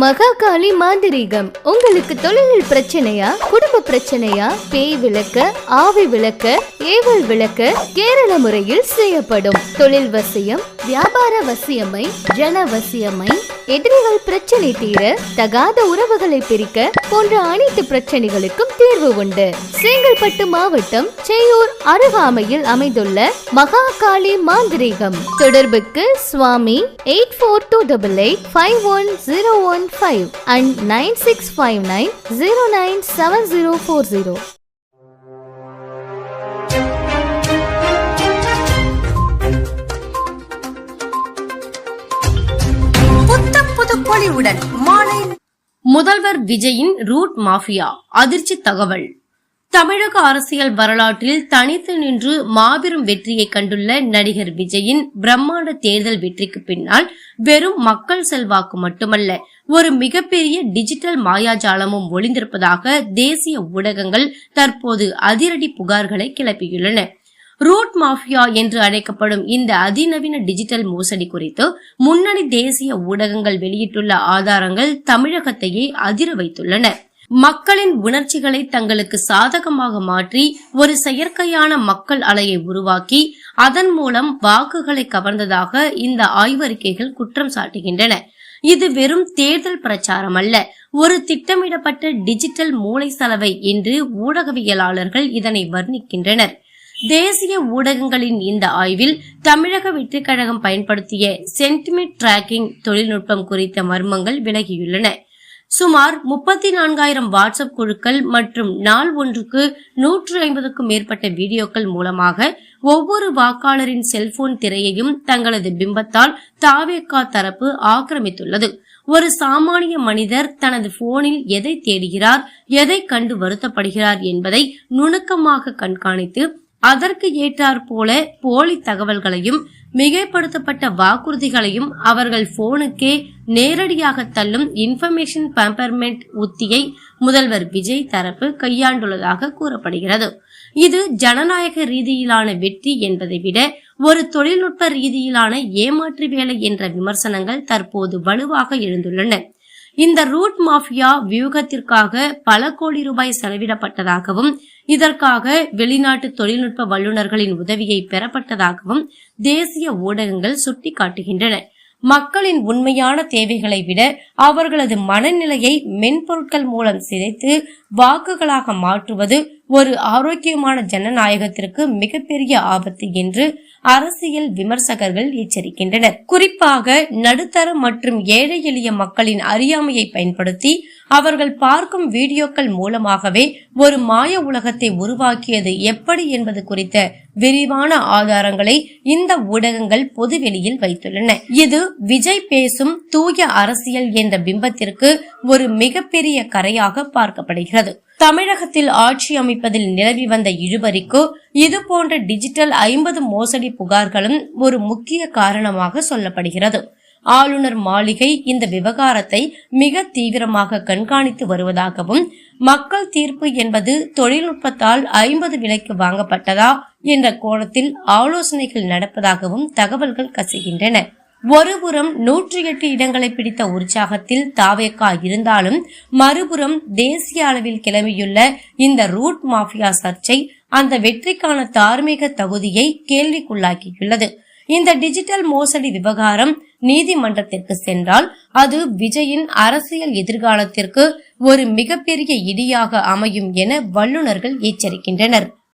மகாகாளி மாந்திரீகம். உங்களுக்கு தொழிலில் பிரச்சனையா, குடும்ப பிரச்சனையா, பேய் விளக்க, ஆவி விளக்க, ஏவல் விளக்க கேரள முறையில் செய்யப்படும். தொழில் வசியம், வியாபார வசியமை, ஜன வசியமை, எதிரிகள் பிரச்சனை தீர, தகாத உறவுகளை பிரிக்க போன்ற அனைத்து பிரச்சனைகளுக்கும் தீர்வு உண்டு. செங்கல்பட்டு மாவட்டம் செய்யூர் அருகாமையில் அமைந்துள்ள மகாகாளி மாந்திரீகம். தொடர்புக்கு சுவாமி 8428851015 and 9659097040. முதல்வர் விஜயின் ரூட் மாஃபியா அதிர்ச்சி தகவல். தமிழக அரசியல் வரலாற்றில் தனித்து நின்று மாபெரும் வெற்றியை கண்டுள்ள நடிகர் விஜயின் பிரம்மாண்ட தேர்தல் வெற்றிக்கு பின்னால் வெறும் மக்கள் செல்வாக்கு மட்டுமல்ல, ஒரு மிகப்பெரிய டிஜிட்டல் மாயாஜாலமும் ஒளிந்திருப்பதாக தேசிய ஊடகங்கள் தற்போது அதிரடி புகார்களை கிளப்பியுள்ளன. ரூட் மாஃபியா என்று அழைக்கப்படும் இந்த அதிநவீன டிஜிட்டல் மோசடி குறித்து முன்னணி தேசிய ஊடகங்கள் வெளியிட்டுள்ள ஆதாரங்கள் தமிழகத்தையே அதிர வைத்துள்ளன. மக்களின் உணர்ச்சிகளை தங்களுக்கு சாதகமாக மாற்றி ஒரு செயற்கையான மக்கள் அலையை உருவாக்கி அதன் மூலம் வாக்குகளை கவர்ந்ததாக இந்த ஆய்வறிக்கைகள் குற்றம் சாட்டுகின்றன. இது வெறும் தேர்தல் பிரச்சாரம் அல்ல, ஒரு திட்டமிடப்பட்ட டிஜிட்டல் மூளை சலவை என்று ஊடகவியலாளர்கள் இதனை வர்ணிக்கின்றனர். தேசிய ஊடகங்களின் இந்த ஆய்வில் தமிழக வெற்றி கழகம் பயன்படுத்திய சென்டிமெண்ட் டிராக்கிங் தொழில்நுட்பம் குறித்த மர்மங்கள் விலகியுள்ளன. சுமார் 34,000 வாட்ஸ்அப் குழுக்கள் மற்றும் நாள் ஒன்றுக்கு 150க்கும் மேற்பட்ட வீடியோக்கள் மூலமாக ஒவ்வொரு வாக்காளரின் செல்போன் திரையையும் தங்களது பிம்பத்தால் தாவேகா தரப்பு ஆக்கிரமித்துள்ளது. ஒரு சாமானிய மனிதர் தனது போனில் எதை தேடுகிறார், எதை கண்டு வருத்தப்படுகிறார் என்பதை நுணுக்கமாக கண்காணித்து அதற்கு ஏற்றாற் போல போலி தகவல்களையும் மிகைப்படுத்தப்பட்ட வாக்குறுதிகளையும் அவர்கள் போனுக்கே நேரடியாக தள்ளும் இன்ஃபர்மேஷன் பேம்பர்மெண்ட் உத்தியை முதல்வர் விஜய் தரப்பு கையாண்டுள்ளதாக கூறப்படுகிறது. இது ஜனநாயக ரீதியிலான வெற்றி என்பதை விட ஒரு தொழில்நுட்ப ரீதியிலான ஏமாற்று வேலை என்ற விமர்சனங்கள் தற்போது வலுவாக எழுந்துள்ளன. இந்த ரூட் மாஃபியா வியூகத்திற்காக பல கோடி ரூபாய் செலவிடப்பட்டதாகவும் இதற்காக வெளிநாட்டு தொழில்நுட்ப வல்லுநர்களின் உதவியை பெறப்பட்டதாகவும் தேசிய ஊடகங்கள் சுட்டிக்காட்டுகின்றன. மக்களின் உண்மையான தேவைகளை விட அவர்களது மனநிலையை மென்பொருட்கள் மூலம் சிதைத்து வாக்குகளாக மாற்றுவது ஒரு ஆரோக்கியமான ஜனநாயகத்திற்கு மிகப்பெரிய ஆபத்து என்று அரசியல் விமர்சகர்கள் எச்சரிக்கின்றனர். குறிப்பாக நடுத்தர மற்றும் ஏழை எளிய மக்களின் அறியாமையை பயன்படுத்தி அவர்கள் பார்க்கும் வீடியோக்கள் மூலமாகவே ஒரு மாய உலகத்தை உருவாக்கியது எப்படி என்பது குறித்த விரிவான ஆதாரங்களை இந்த ஊடகங்கள் பொதுவெளியில் வைத்துள்ளன. இது விஜய் பேசும் தூய அரசியல் என்ற பிம்பத்திற்கு ஒரு மிகப்பெரிய கரையாக பார்க்கப்படுகிறது. தமிழகத்தில் ஆட்சி அமைப்பதில் நிலவி வந்த இழுபறிக்கு இது போன்ற டிஜிட்டல் 50 மோசடி புகார்களும் ஒரு முக்கிய காரணமாக சொல்லப்படுகிறது. ஆளுநர் மாளிகை இந்த விவகாரத்தை மிக தீவிரமாக கண்காணித்து வருவதாகவும் மக்கள் தீர்ப்பு என்பது தொழில்நுட்பத்தால் 50 விலைக்கு வாங்கப்பட்டதா என்ற கோணத்தில் ஆலோசனைகள் நடப்பதாகவும் தகவல்கள் கசிகின்றன. ஒருபுறம் 108 இடங்களை பிடித்த உற்சாகத்தில் தாவேகா இருந்தாலும் மறுபுறம் தேசிய அளவில் கிளம்பியுள்ள இந்த ரூட் மாஃபியா சர்ச்சை அந்த வெற்றிக்கான தார்மீக தகுதியை கேள்விக்குள்ளாக்கியுள்ளது. இந்த டிஜிட்டல் மோசடி விவகாரம் நீதிமன்றத்திற்கு சென்றால் அது விஜயின் அரசியல் எதிர்காலத்திற்கு ஒரு மிகப்பெரிய இடியாக அமையும் என வல்லுநர்கள் எச்சரிக்கின்றனர்.